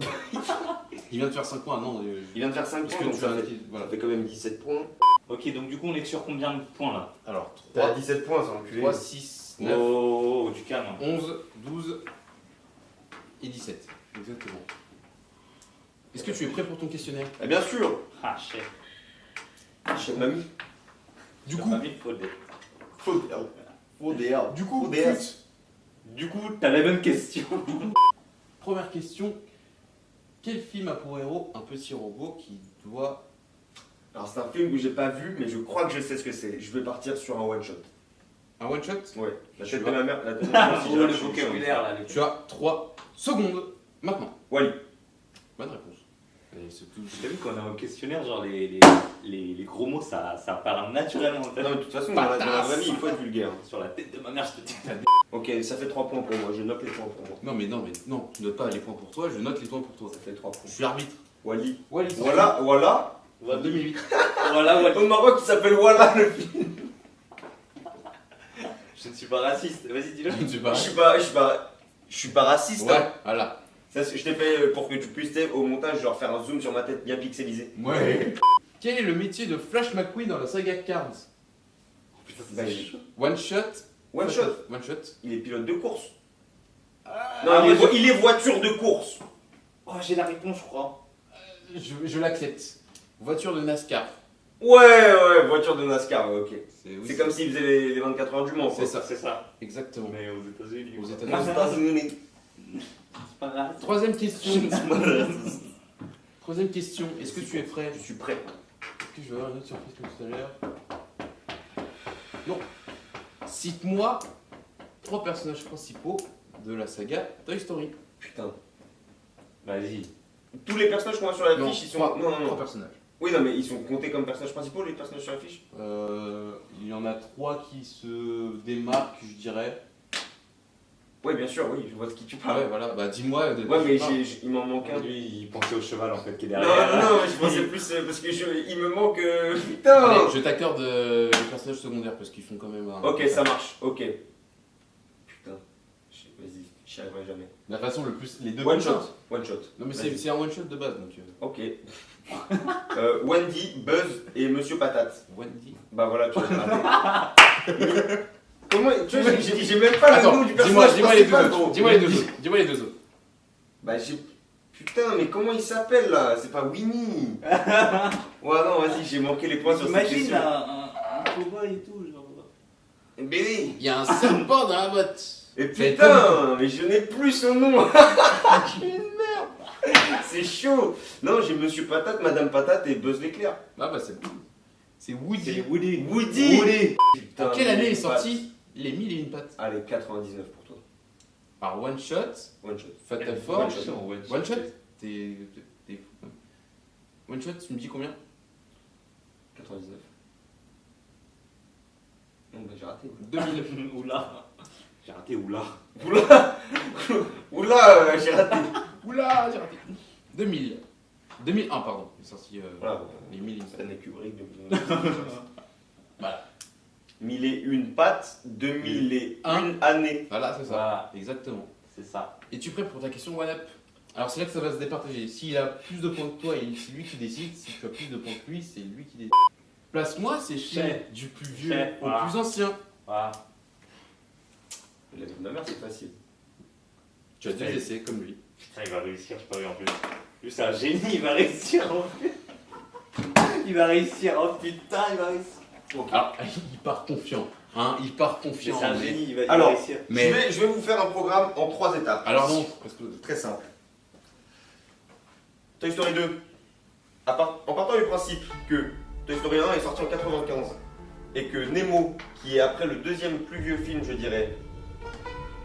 [SPEAKER 1] Il vient de faire 5 points. Non,
[SPEAKER 3] Il vient de faire 5
[SPEAKER 1] parce
[SPEAKER 3] points,
[SPEAKER 1] que
[SPEAKER 3] donc
[SPEAKER 1] tu as
[SPEAKER 3] ça
[SPEAKER 1] un
[SPEAKER 3] fait,
[SPEAKER 1] petit- voilà.
[SPEAKER 3] ça fait quand même 17 points.
[SPEAKER 2] Ok, donc du coup, on est sur combien de points là?
[SPEAKER 1] Alors,
[SPEAKER 3] T'as
[SPEAKER 1] 3,
[SPEAKER 3] 17 points, ça enculé.
[SPEAKER 1] 3, 6, 9,
[SPEAKER 2] Oh, du calme.
[SPEAKER 1] 11, 12 et 17. Exactement. Est-ce que tu es prêt pour ton questionnaire?
[SPEAKER 3] Eh bien sûr.
[SPEAKER 2] Ah, chef.
[SPEAKER 3] Chef mamie.
[SPEAKER 1] Du
[SPEAKER 2] T'as
[SPEAKER 1] coup,
[SPEAKER 2] pas mis de faute.
[SPEAKER 3] Faut DR.
[SPEAKER 1] du coup,
[SPEAKER 3] Faut DR.
[SPEAKER 1] pute.
[SPEAKER 2] Du coup, t'as la même question.
[SPEAKER 1] Première question. Quel film a pour héros un petit robot qui doit...
[SPEAKER 3] Alors c'est un film que j'ai pas vu, mais je crois que je sais ce que c'est. Je vais partir sur un one shot.
[SPEAKER 1] Un one-shot?
[SPEAKER 3] Ouais. La
[SPEAKER 1] Je
[SPEAKER 3] tête
[SPEAKER 1] vois.
[SPEAKER 3] de ma mère. La tête de ma mère. si
[SPEAKER 2] Oh,
[SPEAKER 3] j'ai-
[SPEAKER 2] le
[SPEAKER 3] je suis-
[SPEAKER 2] vocabulaire là.
[SPEAKER 1] Tu as 3 secondes maintenant.
[SPEAKER 3] Wally.
[SPEAKER 1] Bonne réponse. Et c'est tout.
[SPEAKER 2] T'as vu qu'on a un questionnaire, genre les gros mots, ça part naturellement.
[SPEAKER 3] Non mais de toute façon, dans la vraie vie, il faut être vulgaire.
[SPEAKER 2] Sur la tête de ma mère, je te dis.
[SPEAKER 3] Ok, ça fait 3 points pour moi. Je note les points pour moi.
[SPEAKER 1] Non, tu notes pas les points pour toi, je note les points pour toi.
[SPEAKER 3] Ça fait 3 points.
[SPEAKER 1] Je suis l'arbitre.
[SPEAKER 3] Wally.
[SPEAKER 1] Wally,
[SPEAKER 3] Voilà.
[SPEAKER 1] En 2008.
[SPEAKER 2] Voilà, ouais.
[SPEAKER 3] Au Maroc, il s'appelle Walla le film.
[SPEAKER 2] Je ne suis pas raciste. Vas-y, dis-le.
[SPEAKER 1] Je ne sais pas.
[SPEAKER 3] Je suis pas raciste.
[SPEAKER 1] Ouais,
[SPEAKER 3] hein.
[SPEAKER 1] voilà.
[SPEAKER 3] Ça, je t'ai fait pour que tu puisses au montage genre faire un zoom sur ma tête bien pixelisé.
[SPEAKER 1] Ouais. Quel est le métier de Flash McQueen dans la saga Cards?
[SPEAKER 2] Putain,
[SPEAKER 3] Bah,
[SPEAKER 2] c'est chaud.
[SPEAKER 1] One shot.
[SPEAKER 3] One shot.
[SPEAKER 1] One shot.
[SPEAKER 3] Il est pilote de course.
[SPEAKER 2] Ah,
[SPEAKER 3] Non, il, est
[SPEAKER 2] moi,
[SPEAKER 3] il est voiture de course.
[SPEAKER 2] Oh, j'ai la réponse, je crois.
[SPEAKER 1] Je l'accepte. Voiture de NASCAR.
[SPEAKER 3] Ouais, voiture de NASCAR, ouais, ok.
[SPEAKER 1] oui,
[SPEAKER 3] C'est comme s'il faisait les 24 heures du Mans.
[SPEAKER 1] C'est ça.
[SPEAKER 2] C'est ça.
[SPEAKER 1] Exactement.
[SPEAKER 2] Mais aux États-Unis.
[SPEAKER 1] Aux
[SPEAKER 2] quoi.
[SPEAKER 1] États-Unis.
[SPEAKER 3] Aux États-Unis.
[SPEAKER 2] C'est pas grave.
[SPEAKER 1] Troisième question. Troisième question. Est-ce que tu es prêt?
[SPEAKER 3] Je suis prêt.
[SPEAKER 1] Est-ce que je vais avoir une autre surprise comme tout à l'heure? Non. Cite-moi 3 personnages principaux de la saga Toy Story.
[SPEAKER 3] Putain.
[SPEAKER 2] Vas-y.
[SPEAKER 3] Tous les personnages qu'on a sur la
[SPEAKER 1] Non,
[SPEAKER 3] fiche, ils sont.
[SPEAKER 1] 3,
[SPEAKER 3] Non, non, non.
[SPEAKER 1] personnages.
[SPEAKER 3] Oui, non, mais ils sont comptés comme personnages principaux, les personnages sur la fiche.
[SPEAKER 1] Il y en a 3 qui se démarquent, je dirais.
[SPEAKER 3] Ouais, bien sûr, oui, je vois de qui tu
[SPEAKER 1] Ah
[SPEAKER 3] parles.
[SPEAKER 1] ouais, voilà. Bah dis-moi. de
[SPEAKER 3] Ouais,
[SPEAKER 1] quoi
[SPEAKER 3] mais
[SPEAKER 1] tu parles.
[SPEAKER 3] il m'en manque un.
[SPEAKER 2] Lui, il pensait au cheval en fait qui est
[SPEAKER 3] Non,
[SPEAKER 2] derrière.
[SPEAKER 3] non, non, je pensais plus parce que il me manque. Putain!
[SPEAKER 1] Allez, je t'accorde les personnages secondaires parce qu'ils font quand même un...
[SPEAKER 3] Ok, ça marche, ok. Putain. Vas-y, j'y arriverai jamais.
[SPEAKER 1] De la façon le plus... Les deux
[SPEAKER 3] One
[SPEAKER 1] premiers.
[SPEAKER 3] shot. One shot.
[SPEAKER 1] Non mais
[SPEAKER 3] Vas-y.
[SPEAKER 1] c'est un one shot de base donc...
[SPEAKER 3] Ok. Wendy, Buzz et Monsieur Patate.
[SPEAKER 1] Wendy.
[SPEAKER 3] Bah voilà, tu l'as raté. Comment. Tu vois, j'ai même pas le
[SPEAKER 1] Attends,
[SPEAKER 3] nom du
[SPEAKER 1] dis-moi
[SPEAKER 3] personnage.
[SPEAKER 1] les deux
[SPEAKER 3] principal,
[SPEAKER 1] autres.
[SPEAKER 3] gros.
[SPEAKER 1] Dis-moi les deux autres. Dis-moi les deux autres.
[SPEAKER 3] Bah j'ai. Putain, mais comment il s'appelle là? C'est pas Winnie. Ouais, non, vas-y, j'ai manqué les points sur cette
[SPEAKER 2] Imagine
[SPEAKER 3] question.
[SPEAKER 2] là, un cowboy et tout, genre.
[SPEAKER 3] Bébé.
[SPEAKER 1] Il y a un serpent dans la botte.
[SPEAKER 3] Et
[SPEAKER 1] Ça va être
[SPEAKER 3] putain, mais je n'ai plus son nom. Je suis une merde. C'est chaud. Non, j'ai Monsieur Patate, Madame Patate et Buzz l'éclair.
[SPEAKER 1] Ah bah c'est Woody.
[SPEAKER 2] Woody.
[SPEAKER 3] Woody. Putain,
[SPEAKER 1] En quelle année est
[SPEAKER 3] Patte.
[SPEAKER 1] sorti Les 1000 et une pattes?
[SPEAKER 3] Allez, 99 pour toi.
[SPEAKER 1] Par One Shot,
[SPEAKER 3] One shot.
[SPEAKER 1] Fatal
[SPEAKER 3] One
[SPEAKER 1] Four.
[SPEAKER 3] shot.
[SPEAKER 1] One Shot T'es fou. One Shot, tu me dis combien?
[SPEAKER 3] 99. Non, bah j'ai raté.
[SPEAKER 1] 2000.
[SPEAKER 2] Oula. J'ai raté Oula.
[SPEAKER 3] Oula, j'ai raté.
[SPEAKER 1] Oula, j'ai raté. 2000. 2001, pardon. Il est sorti
[SPEAKER 3] Voilà,
[SPEAKER 1] les 1000 et une pattes.
[SPEAKER 3] Stanley Kubrick.
[SPEAKER 1] Voilà.
[SPEAKER 3] 1001 pattes, 2001 années.
[SPEAKER 1] Voilà, c'est ça.
[SPEAKER 2] Voilà,
[SPEAKER 1] Exactement.
[SPEAKER 2] c'est ça.
[SPEAKER 1] Es-tu prêt pour ta question One Up? Alors c'est là que ça va se départager. S'il a plus de points que toi, c'est lui qui décide. Si tu as plus de points que lui, c'est lui qui décide. Place-moi ces films
[SPEAKER 2] Chef.
[SPEAKER 1] du plus vieux
[SPEAKER 2] Chef,
[SPEAKER 1] au
[SPEAKER 2] voilà.
[SPEAKER 1] plus ancien.
[SPEAKER 2] Voilà.
[SPEAKER 3] La vie de ma mère, c'est facile.
[SPEAKER 1] Tu as 2
[SPEAKER 2] Ouais.
[SPEAKER 1] essais comme lui.
[SPEAKER 2] Putain, il va réussir, je peux en plus. Lui, c'est un génie, il va réussir en plus. Il va réussir, oh putain, il va réussir.
[SPEAKER 1] Alors il part confiant. Hein, il part
[SPEAKER 2] Mais
[SPEAKER 1] confiant.
[SPEAKER 2] c'est un génie, il va
[SPEAKER 3] Alors,
[SPEAKER 2] réussir.
[SPEAKER 1] Mais
[SPEAKER 3] Je vais vous faire un programme en 3 étapes.
[SPEAKER 1] alors non, parce que
[SPEAKER 3] Très simple. Toy Story 2. En partant du principe que Toy Story 1 est sorti en 95. et que Nemo, qui est après le deuxième plus vieux film, je dirais,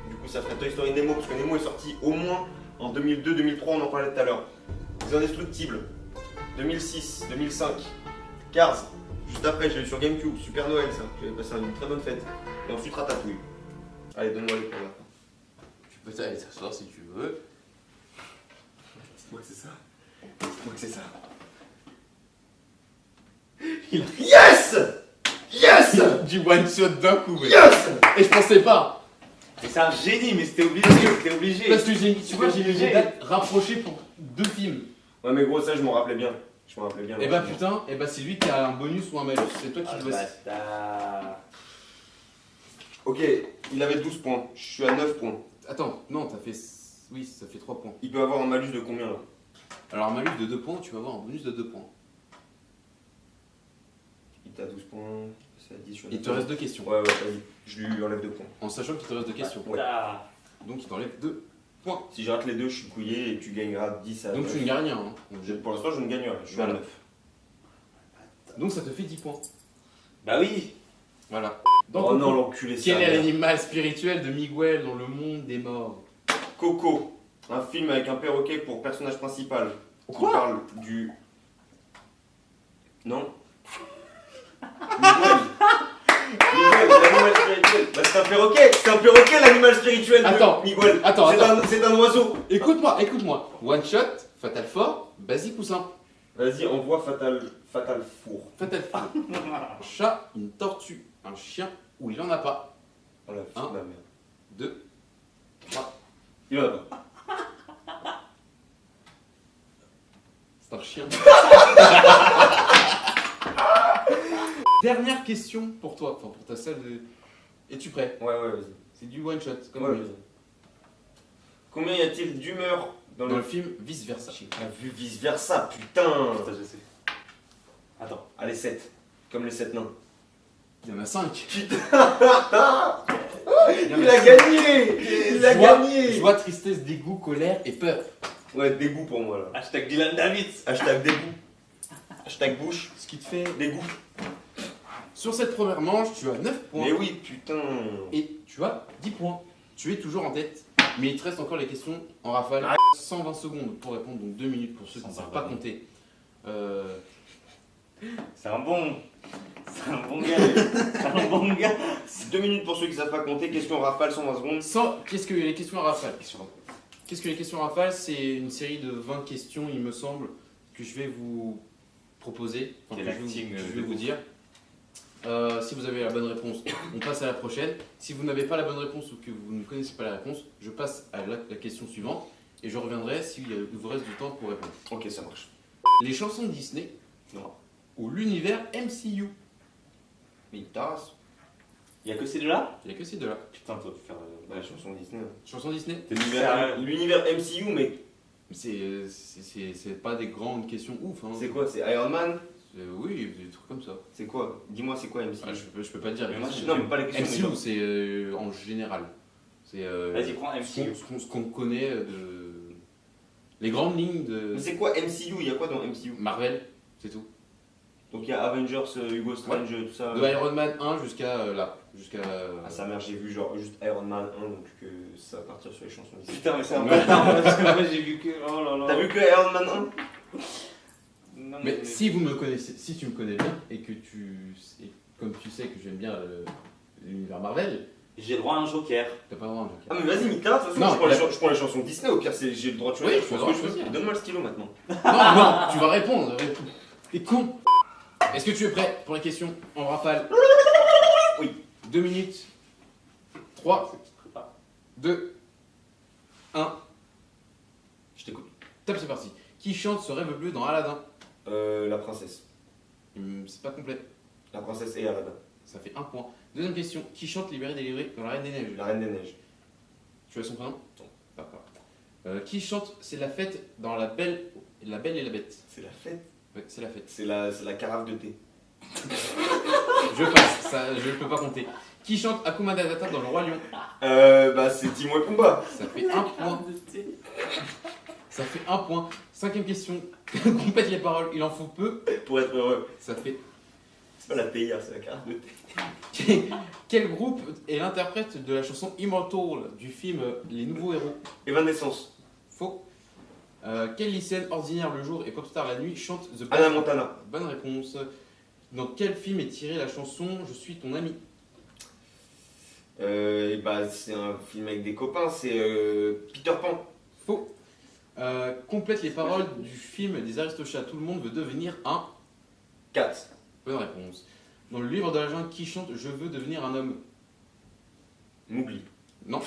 [SPEAKER 3] du coup ça ferait Toy Story Nemo, parce que Nemo est sorti au moins en 2002-2003, on en parlait tout à l'heure. Les Indestructibles, 2006, 2005, Cars, juste après j'ai eu sur GameCube, Super Noël ça, j'avais passé une très bonne fête. Et ensuite Ratatouille. Allez, donne-moi les points là.
[SPEAKER 1] Tu peux aller t'asseoir si tu veux.
[SPEAKER 3] Dites-moi que c'est ça. Dites-moi que c'est ça.
[SPEAKER 1] Yes.
[SPEAKER 3] Yes.
[SPEAKER 1] Du one shot d'un coup, mec.
[SPEAKER 3] Yes.
[SPEAKER 1] Et je pensais pas.
[SPEAKER 2] Mais c'est un génie, mais c'était obligé, c'était obligé.
[SPEAKER 1] Parce que tu vois, j'ai mis des dates rapprochées pour 2 films.
[SPEAKER 3] Ouais mais gros ça je m'en rappelais bien. Je m'en rappelais bien.
[SPEAKER 1] Et bah putain, et bah c'est lui qui a un bonus ou un malus. C'est toi qui dois.
[SPEAKER 3] Ok, il avait 12 points. Je suis à 9 points.
[SPEAKER 1] Attends, non, t'as fait. Oui, ça fait 3 points.
[SPEAKER 3] Il peut avoir un malus de combien là?
[SPEAKER 1] Alors un malus de 2 points, tu vas avoir un bonus de 2 points.
[SPEAKER 3] Il t'a 12 points. Ça 10, je suis à
[SPEAKER 1] Il
[SPEAKER 3] 9
[SPEAKER 1] te reste 2 questions.
[SPEAKER 3] Ouais, vas-y. Je lui enlève 2 points.
[SPEAKER 1] En sachant qu'il te reste 2 questions.
[SPEAKER 3] Ouais.
[SPEAKER 1] Donc il t'enlève 2 points.
[SPEAKER 3] Si je rate les deux, je suis couillé et tu gagneras 10 à
[SPEAKER 1] Donc
[SPEAKER 3] 9.
[SPEAKER 1] tu ne gagnes rien. Hein.
[SPEAKER 3] Pour l'instant, je ne gagne rien. Je suis
[SPEAKER 1] Voilà.
[SPEAKER 3] à 9.
[SPEAKER 1] Donc ça te fait 10 points.
[SPEAKER 2] Bah oui.
[SPEAKER 1] Voilà.
[SPEAKER 3] Oh
[SPEAKER 1] Coco,
[SPEAKER 3] non, l'enculé, ça.
[SPEAKER 1] quel est l'animal spirituel de Miguel dans le monde des morts?
[SPEAKER 3] Coco, un film avec un perroquet pour personnage principal.
[SPEAKER 1] Quoi?
[SPEAKER 3] On parle du. Non. Miguel. Miguel, l'animal spirituel. Bah, c'est un perroquet. C'est un perroquet, l'animal spirituel.
[SPEAKER 1] Attends.
[SPEAKER 3] De Miguel.
[SPEAKER 1] Attends,
[SPEAKER 3] C'est un oiseau.
[SPEAKER 1] Écoute-moi. One shot, fatal fort, basique ou simple?
[SPEAKER 3] Vas-y, envoie Fatal Four.
[SPEAKER 1] Fatal fort. Un chat, une tortue, un chien ou il en a pas?
[SPEAKER 3] Oh la
[SPEAKER 1] Un.
[SPEAKER 3] putain de la merde.
[SPEAKER 1] 2, 3.
[SPEAKER 3] Il en a pas.
[SPEAKER 1] C'est un chien. Dernière question pour toi, enfin pour ta salle de. Es-tu prêt?
[SPEAKER 3] Ouais, vas-y.
[SPEAKER 1] C'est du one shot, comme
[SPEAKER 3] Ouais,
[SPEAKER 1] lui.
[SPEAKER 3] vas-y. Combien y a-t-il d'humeur dans
[SPEAKER 1] Dans
[SPEAKER 3] le
[SPEAKER 1] le film Vice Versa.
[SPEAKER 3] J'ai pas vu vice versa, putain.
[SPEAKER 2] Putain, je sais. Attends.
[SPEAKER 3] Allez, 7. Comme les 7 nains.
[SPEAKER 1] Il y en a 5.
[SPEAKER 3] Il a gagné. Il a gagné.
[SPEAKER 1] Joie, tristesse, dégoût, colère et peur.
[SPEAKER 3] Ouais, dégoût pour moi là.
[SPEAKER 2] Hashtag Dylan David.
[SPEAKER 3] Hashtag dégoût. Hashtag bouche.
[SPEAKER 1] Ce qui te fait.
[SPEAKER 3] Dégoût.
[SPEAKER 1] Sur cette première manche, tu as 9 points.
[SPEAKER 3] Mais oui, putain.
[SPEAKER 1] Et tu as 10 points. Tu es toujours en tête. Mais il te reste encore les questions en rafale. 120 secondes pour répondre, donc 2 minutes pour ceux qui ne savent pas compter.
[SPEAKER 2] C'est un bon. C'est un bon gars. C'est un bon gars.
[SPEAKER 3] 2 minutes pour ceux qui savent pas compter. Question rafale, 120 secondes.
[SPEAKER 1] Qu'est-ce que les questions en rafale? Qu'est-ce que les questions en rafale? C'est une série de 20 questions, il me semble, que je vais vous proposer. Enfin,
[SPEAKER 2] Quel
[SPEAKER 1] que je
[SPEAKER 2] acting,
[SPEAKER 1] vais
[SPEAKER 2] de
[SPEAKER 1] vous
[SPEAKER 2] ouf.
[SPEAKER 1] dire. Si vous avez la bonne réponse, on passe à la prochaine. Si vous n'avez pas la bonne réponse ou que vous ne connaissez pas la réponse, je passe à la question suivante et je reviendrai s'il vous reste du temps pour répondre.
[SPEAKER 3] Ok, ça marche.
[SPEAKER 1] Les chansons de Disney
[SPEAKER 3] Non.
[SPEAKER 1] ou l'univers MCU?
[SPEAKER 3] Mais il tasse.
[SPEAKER 2] Il y a que ces deux-là?
[SPEAKER 1] Il n'y a que ces deux-là.
[SPEAKER 2] Putain, toi, faire.
[SPEAKER 3] Bah, la chanson Disney.
[SPEAKER 1] Chansons Disney?
[SPEAKER 3] L'univers MCU, mais
[SPEAKER 1] C'est pas des grandes questions ouf. Hein.
[SPEAKER 3] c'est quoi? C'est Iron Man?
[SPEAKER 1] Oui, des trucs comme ça.
[SPEAKER 3] C'est quoi? Dis-moi, c'est quoi MCU?
[SPEAKER 1] Ah, je peux pas te dire.
[SPEAKER 2] Mais moi,
[SPEAKER 3] Non, mais pas les questions.
[SPEAKER 1] MCU, c'est en général. C'est
[SPEAKER 2] Vas-y, prends MCU.
[SPEAKER 1] ce qu'on connaît de. Les grandes lignes de
[SPEAKER 3] Mais c'est quoi MCU? Il y a quoi dans MCU?
[SPEAKER 1] Marvel, c'est tout.
[SPEAKER 3] Donc il y a Avengers, Hugo Strange, tout ça.
[SPEAKER 1] De Iron Man 1 jusqu'à là. Jusqu'à.
[SPEAKER 3] Ah sa mère, j'ai vu genre juste Iron Man 1, donc ça va partir sur les chansons Disney.
[SPEAKER 2] Putain, mais c'est un bâtard. Moi, j'ai vu que. Oh là là.
[SPEAKER 3] T'as vu que Iron Man 1?
[SPEAKER 2] Non,
[SPEAKER 1] Mais si vous me connaissez, si tu me connais bien et que comme tu sais que j'aime bien l'univers Marvel,
[SPEAKER 2] J'ai le droit à un joker.
[SPEAKER 1] t'as pas le droit de joker.
[SPEAKER 3] Ah mais vas-y, Mika, de toute façon,
[SPEAKER 1] Non,
[SPEAKER 3] je prends les chansons Disney, au pire j'ai le droit de choisir,
[SPEAKER 1] Oui,
[SPEAKER 3] je
[SPEAKER 1] tu as
[SPEAKER 3] pense
[SPEAKER 1] le
[SPEAKER 3] que
[SPEAKER 1] droit
[SPEAKER 3] je
[SPEAKER 1] de
[SPEAKER 3] veux.
[SPEAKER 1] choisir.
[SPEAKER 3] Donne-moi le stylo maintenant.
[SPEAKER 1] Non, tu vas répondre. T'es con. Est-ce que tu es prêt pour les questions en rafale?
[SPEAKER 3] Oui.
[SPEAKER 1] 2 minutes. 3, 2, 1.
[SPEAKER 3] Je t'écoute.
[SPEAKER 1] Top, c'est parti. Qui chante ce rêve bleu dans Aladdin?
[SPEAKER 3] La princesse.
[SPEAKER 1] C'est pas complet.
[SPEAKER 3] La princesse et Aladdin.
[SPEAKER 1] Ça fait 1 point. Deuxième question. Qui chante Libéré, délivré dans La Reine des Neiges?
[SPEAKER 3] La Reine des Neiges.
[SPEAKER 1] Tu as son prénom? Non. D'accord. Qui chante C'est la fête dans La Belle et la Bête?
[SPEAKER 3] C'est la fête.
[SPEAKER 1] Ouais, c'est la fête.
[SPEAKER 3] C'est la carafe de thé.
[SPEAKER 1] Je passe, ça, je ne peux pas compter. Qui chante Hakuna Matata dans Le Roi Lion?
[SPEAKER 3] Bah c'est Timon et Pumba.
[SPEAKER 1] Ça fait 1 point. Ça fait 1 point. Cinquième question. Complète les paroles, il en faut peu.
[SPEAKER 3] Pour être heureux.
[SPEAKER 1] Ça fait
[SPEAKER 3] C'est pas la théière, c'est la carte de thé.
[SPEAKER 1] Quel groupe est l'interprète de la chanson Immortal du film Les Nouveaux Héros?
[SPEAKER 3] Evanescence.
[SPEAKER 1] Faux. Quelle lycéenne ordinaire le jour et popstar la nuit chante The
[SPEAKER 3] Anna
[SPEAKER 1] Best?
[SPEAKER 3] Montana.
[SPEAKER 1] Bonne réponse. Dans quel film est tirée la chanson Je suis ton ami?
[SPEAKER 3] C'est un film avec des copains, c'est Peter Pan.
[SPEAKER 1] Faux. Complète les paroles du film des Aristochats. Tout le monde veut devenir un.
[SPEAKER 3] 4.
[SPEAKER 1] Bonne réponse. Dans le livre de la jungle, qui chante Je veux devenir un homme?
[SPEAKER 3] Mowgli.
[SPEAKER 1] Non.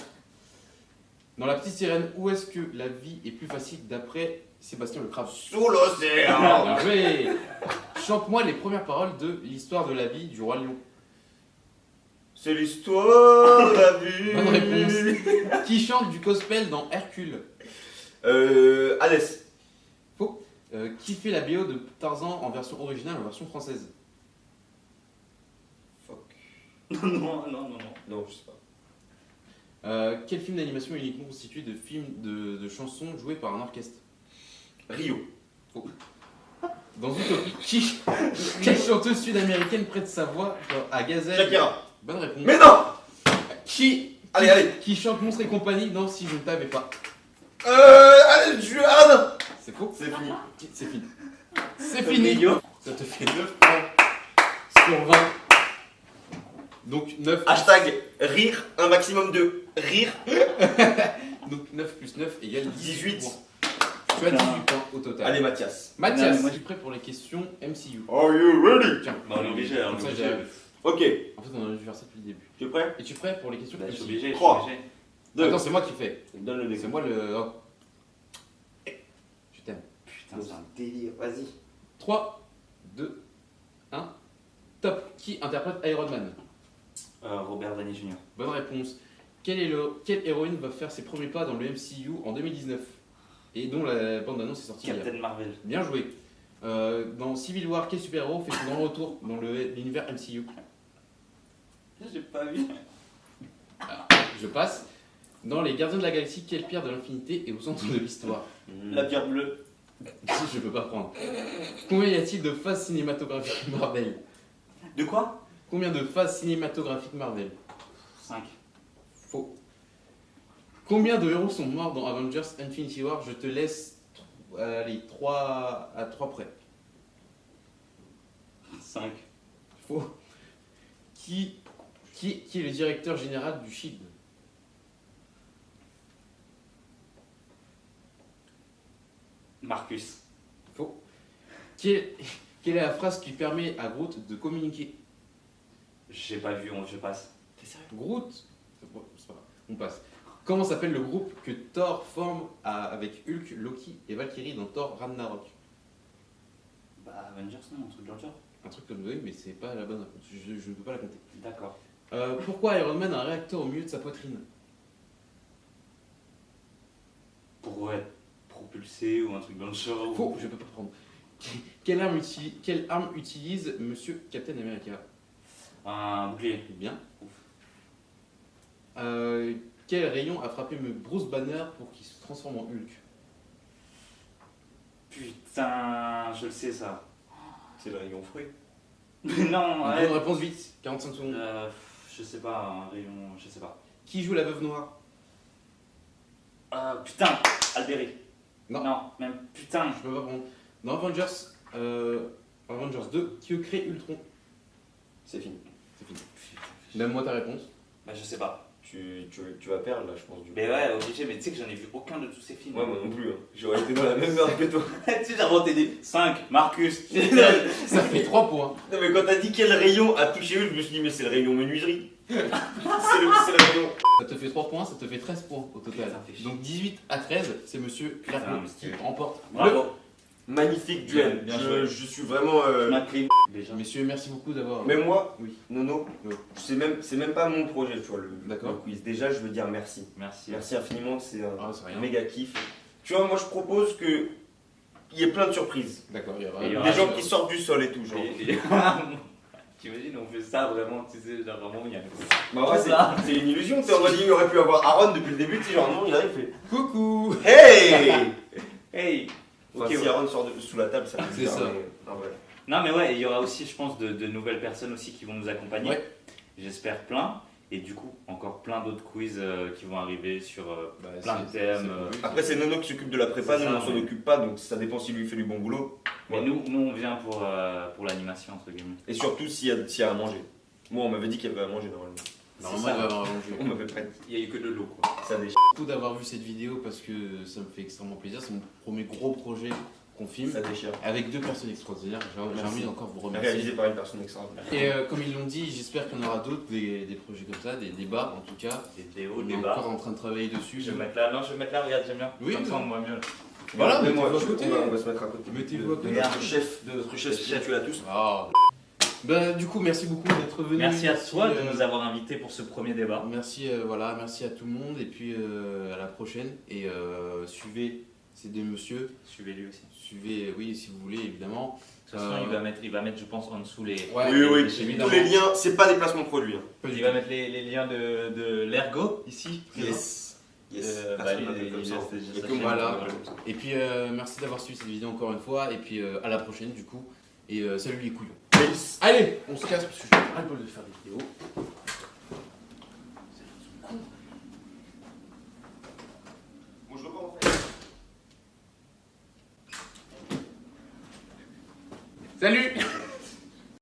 [SPEAKER 1] Dans La Petite Sirène, où est-ce que la vie est plus facile d'après Sébastien le Crabe?
[SPEAKER 3] Sous l'océan.
[SPEAKER 1] Bien joué. Chante-moi les premières paroles de l'histoire de la vie du roi lion.
[SPEAKER 3] C'est l'histoire de la vie.
[SPEAKER 1] Bonne réponse. Qui chante du gospel dans Hercule?
[SPEAKER 3] Alès.
[SPEAKER 1] Faux. Qui fait la BO de Tarzan en version originale et en version française?
[SPEAKER 3] Fuck.
[SPEAKER 2] Non.
[SPEAKER 3] Non, je sais pas.
[SPEAKER 1] Quel film d'animation est uniquement constitué de films de chansons jouées par un orchestre?
[SPEAKER 3] Rio.
[SPEAKER 1] Dans Utopie, quelle chanteuse sud-américaine prête sa voix à Gazelle?
[SPEAKER 3] Shakira.
[SPEAKER 1] Bonne réponse.
[SPEAKER 3] Mais non. Allez.
[SPEAKER 1] Qui chante Monstre et compagnie dans Si je ne t'avais pas?
[SPEAKER 3] Allez, Juan.
[SPEAKER 1] C'est faux.
[SPEAKER 3] C'est fini.
[SPEAKER 1] C'est fini. C'est fini. Ça te fait 9 points sur 20. Donc 9.
[SPEAKER 3] Hashtag rire, un maximum de rire.
[SPEAKER 1] Donc 9 plus 9 égale
[SPEAKER 3] 18.
[SPEAKER 1] points. Tu as 18 points au total.
[SPEAKER 3] Allez, Mathias.
[SPEAKER 1] Mathias,
[SPEAKER 2] Non, mais
[SPEAKER 1] tu es prêt pour les questions MCU?
[SPEAKER 3] Are you ready?
[SPEAKER 1] Tiens,
[SPEAKER 2] Bah, on est obligé,
[SPEAKER 1] Comme ça, j'ai-
[SPEAKER 3] Ok.
[SPEAKER 1] En fait, on a dû faire ça depuis le début.
[SPEAKER 3] Tu es prêt?
[SPEAKER 1] Es-tu prêt pour les questions
[SPEAKER 2] Bah, je suis
[SPEAKER 1] MCU?
[SPEAKER 2] obligé, je suis
[SPEAKER 3] 3.
[SPEAKER 2] obligé.
[SPEAKER 3] 2.
[SPEAKER 1] Attends, c'est moi qui fais.
[SPEAKER 3] Donne le
[SPEAKER 1] C'est
[SPEAKER 3] décompte.
[SPEAKER 1] moi le. Oh. Je t'aime.
[SPEAKER 2] Putain, c'est un délire, vas-y.
[SPEAKER 1] 3, 2, 1. Top. Qui interprète Iron Man?
[SPEAKER 2] Robert Downey Jr.
[SPEAKER 1] Bonne réponse. Quelle héroïne va faire ses premiers pas dans le MCU en 2019 et dont la bande-annonce est sortie hier?
[SPEAKER 2] Captain Marvel.
[SPEAKER 1] Bien joué. Dans Civil War, quel super-héros fait son grand retour dans l'univers MCU?
[SPEAKER 2] J'ai pas vu.
[SPEAKER 1] Je passe. Dans Les Gardiens de la Galaxie, quelle pierre de l'infinité est au centre de l'histoire?
[SPEAKER 2] La pierre bleue.
[SPEAKER 1] Je peux pas prendre. Combien y a-t-il de phases cinématographiques Marvel?
[SPEAKER 2] De quoi?
[SPEAKER 1] Combien de phases cinématographiques Marvel?
[SPEAKER 2] 5.
[SPEAKER 1] Faux. Combien de héros sont morts dans Avengers Infinity War? Je te laisse 3 à 3 près.
[SPEAKER 2] 5.
[SPEAKER 1] Faux. Qui est le directeur général du SHIELD?
[SPEAKER 2] Marcus.
[SPEAKER 1] Faux. Quelle est la phrase qui permet à Groot de communiquer?
[SPEAKER 2] J'ai pas vu, je passe.
[SPEAKER 1] T'es sérieux? Groot? C'est pas grave, on passe. Comment s'appelle le groupe que Thor forme avec Hulk, Loki et Valkyrie dans Thor Ragnarok?
[SPEAKER 2] Bah, Avengers, non, un truc dans le genre.
[SPEAKER 1] Un truc comme ça, mais c'est pas la bonne réponse. Je ne peux pas la compter.
[SPEAKER 2] D'accord.
[SPEAKER 1] Pourquoi Iron Man a un réacteur au milieu de sa poitrine?
[SPEAKER 2] Pour être propulsé ou un truc dans le genre.
[SPEAKER 1] Faux, je peux pas prendre. Quelle arme utilise Monsieur Captain America?
[SPEAKER 2] Un bouclier.
[SPEAKER 1] Bien. Quel rayon a frappé Bruce Banner pour qu'il se transforme en Hulk?
[SPEAKER 2] Putain, je le sais ça.
[SPEAKER 3] C'est le rayon fruit.
[SPEAKER 2] Non,
[SPEAKER 1] Bonne
[SPEAKER 2] ouais.
[SPEAKER 1] réponse vite, 45 secondes.
[SPEAKER 2] Je sais pas, un rayon, je sais pas.
[SPEAKER 1] Qui joue la veuve noire?
[SPEAKER 2] Putain, Alberi.
[SPEAKER 1] Non.
[SPEAKER 2] Non, même putain.
[SPEAKER 1] Je peux pas prendre. Dans Avengers 2, qui crée Ultron?
[SPEAKER 3] C'est fini.
[SPEAKER 1] C'est fini. Donne-moi ta réponse.
[SPEAKER 2] Bah, je sais pas.
[SPEAKER 3] Tu vas perdre là, je pense. Du coup.
[SPEAKER 2] Mais ouais, obligé, mais tu sais que j'en ai vu aucun de tous ces films.
[SPEAKER 3] Ouais, moi non plus. Hein. J'aurais été dans la même merde que toi.
[SPEAKER 2] Tu sais, j'ai inventé des 5, Marcus.
[SPEAKER 1] Ça fait 3 points.
[SPEAKER 3] Non, mais quand t'as dit quel rayon a touché eux, je me suis dit, mais c'est le rayon menuiserie. c'est le rayon.
[SPEAKER 1] Ça te fait 3 points, ça te fait 13 points au total.
[SPEAKER 2] Ça fait chier.
[SPEAKER 1] Donc 18 à 13, c'est Monsieur Clermont qui
[SPEAKER 2] monsieur.
[SPEAKER 1] remporte.
[SPEAKER 2] Bravo.
[SPEAKER 3] Magnifique duel.
[SPEAKER 2] Bien joué.
[SPEAKER 3] Je suis vraiment.
[SPEAKER 2] Je m'incline. Déjà.
[SPEAKER 1] Messieurs, merci beaucoup d'avoir.
[SPEAKER 3] Mais moi,
[SPEAKER 1] Oui.
[SPEAKER 3] Nono,
[SPEAKER 1] Oui.
[SPEAKER 3] c'est même pas mon projet, tu vois,
[SPEAKER 1] D'accord.
[SPEAKER 3] le quiz. Déjà, je veux dire merci.
[SPEAKER 2] Merci.
[SPEAKER 3] Merci infiniment, c'est
[SPEAKER 1] Ah, c'est rien.
[SPEAKER 3] un méga kiff. Tu vois, moi, je propose que il y ait plein de surprises.
[SPEAKER 1] D'accord, il y aura.
[SPEAKER 2] Et il y
[SPEAKER 3] Des
[SPEAKER 2] aura-
[SPEAKER 3] gens qui sortent du sol et tout, genre.
[SPEAKER 2] T'imagines, on fait ça vraiment, tu sais, genre vraiment, il y a.
[SPEAKER 3] Bah ouais,
[SPEAKER 2] ça.
[SPEAKER 3] c'est une illusion. Tu sais, on m'a dit il aurait pu avoir Aaron depuis le début, tu sais, genre non, il arrive, il fait
[SPEAKER 1] Coucou.
[SPEAKER 3] Hey.
[SPEAKER 2] Hey.
[SPEAKER 3] Enfin,
[SPEAKER 2] Ok,
[SPEAKER 3] si
[SPEAKER 2] ouais.
[SPEAKER 3] Aaron sort sous la table, ça fait
[SPEAKER 1] C'est
[SPEAKER 3] bizarre,
[SPEAKER 1] ça.
[SPEAKER 3] mais, en vrai.
[SPEAKER 2] Non, mais ouais, il y aura aussi, je pense, de nouvelles personnes aussi qui vont nous accompagner.
[SPEAKER 1] Ouais.
[SPEAKER 2] J'espère plein. Et du coup, encore plein d'autres quiz qui vont arriver sur plein de
[SPEAKER 1] c'est-
[SPEAKER 2] thèmes.
[SPEAKER 3] Après, c'est Nono qui s'occupe de la prépa,
[SPEAKER 2] C'est
[SPEAKER 3] nous
[SPEAKER 2] ça,
[SPEAKER 3] on s'en
[SPEAKER 2] ouais.
[SPEAKER 3] occupe pas, donc ça dépend s'il lui fait du bon boulot.
[SPEAKER 2] Mais
[SPEAKER 3] Ouais.
[SPEAKER 2] nous, on vient pour l'animation, entre guillemets.
[SPEAKER 3] Et surtout s'il y a à manger. Moi, on m'avait dit qu'il y avait à manger normalement.
[SPEAKER 1] Normalement,
[SPEAKER 2] C'est
[SPEAKER 1] il
[SPEAKER 2] ça.
[SPEAKER 1] va y avoir un
[SPEAKER 3] On
[SPEAKER 1] jeu.
[SPEAKER 3] m'avait pas dit.
[SPEAKER 2] Il n'y a eu que de l'eau, quoi.
[SPEAKER 3] Ça déchire.
[SPEAKER 1] Beaucoup d'avoir vu cette vidéo parce que ça me fait extrêmement plaisir. C'est mon premier gros projet qu'on filme
[SPEAKER 3] Ça déchire.
[SPEAKER 1] avec deux personnes extraordinaires. J'ai
[SPEAKER 3] Merci.
[SPEAKER 1] envie d'encore vous
[SPEAKER 3] Réalisé
[SPEAKER 1] remercier.
[SPEAKER 3] par une personne extraordinaire.
[SPEAKER 1] Et comme ils l'ont dit, j'espère qu'il y en aura d'autres, des projets comme ça, des débats en tout cas.
[SPEAKER 2] Des hauts,
[SPEAKER 1] On
[SPEAKER 2] des
[SPEAKER 1] est
[SPEAKER 2] bas.
[SPEAKER 1] encore en train de travailler dessus.
[SPEAKER 2] Je vais mettre là, non, je vais mettre là, regarde, j'aime bien.
[SPEAKER 1] Oui,
[SPEAKER 2] Comme
[SPEAKER 1] mais-
[SPEAKER 2] ça, on voit mieux.
[SPEAKER 1] Voilà,
[SPEAKER 3] Mais moi,
[SPEAKER 1] mettez-vous à côté.
[SPEAKER 3] on va se mettre à côté.
[SPEAKER 1] Mettez-vous à côté.
[SPEAKER 3] De notre chef spirituel à tous.
[SPEAKER 1] Ah. Bah, du coup, merci beaucoup d'être venu.
[SPEAKER 2] Merci à toi de
[SPEAKER 1] euh,
[SPEAKER 2] nous avoir invités pour ce premier débat.
[SPEAKER 1] Merci, voilà, merci à tout le monde et puis à la prochaine. Et suivez ces deux messieurs.
[SPEAKER 2] Suivez-lui aussi.
[SPEAKER 1] Suivez, oui, si vous voulez, évidemment.
[SPEAKER 2] De toute façon, il va mettre, je pense, en dessous les.
[SPEAKER 1] Ouais,
[SPEAKER 3] Oui, oui,
[SPEAKER 2] chez
[SPEAKER 3] tous
[SPEAKER 2] lui,
[SPEAKER 3] les liens, c'est pas des placements de produits. Hein.
[SPEAKER 1] Pas du
[SPEAKER 2] Il
[SPEAKER 1] tout.
[SPEAKER 2] va mettre les liens de l'ergo ici.
[SPEAKER 3] Yes.
[SPEAKER 2] Bah,
[SPEAKER 3] Personne m'appelle
[SPEAKER 2] il
[SPEAKER 3] comme ça.
[SPEAKER 2] laisse
[SPEAKER 3] Il y a
[SPEAKER 2] sa
[SPEAKER 3] que
[SPEAKER 2] chaîne.
[SPEAKER 3] moi qui
[SPEAKER 1] Voilà.
[SPEAKER 3] m'appelle comme ça.
[SPEAKER 1] Et puis merci d'avoir suivi cette vidéo encore une fois. Et puis à la prochaine, du coup. Et salut les couillons.
[SPEAKER 3] Peace.
[SPEAKER 1] Allez, on se casse parce que je suis pas le bol de faire des vidéos.
[SPEAKER 3] Bon, je repars en fait.
[SPEAKER 1] Salut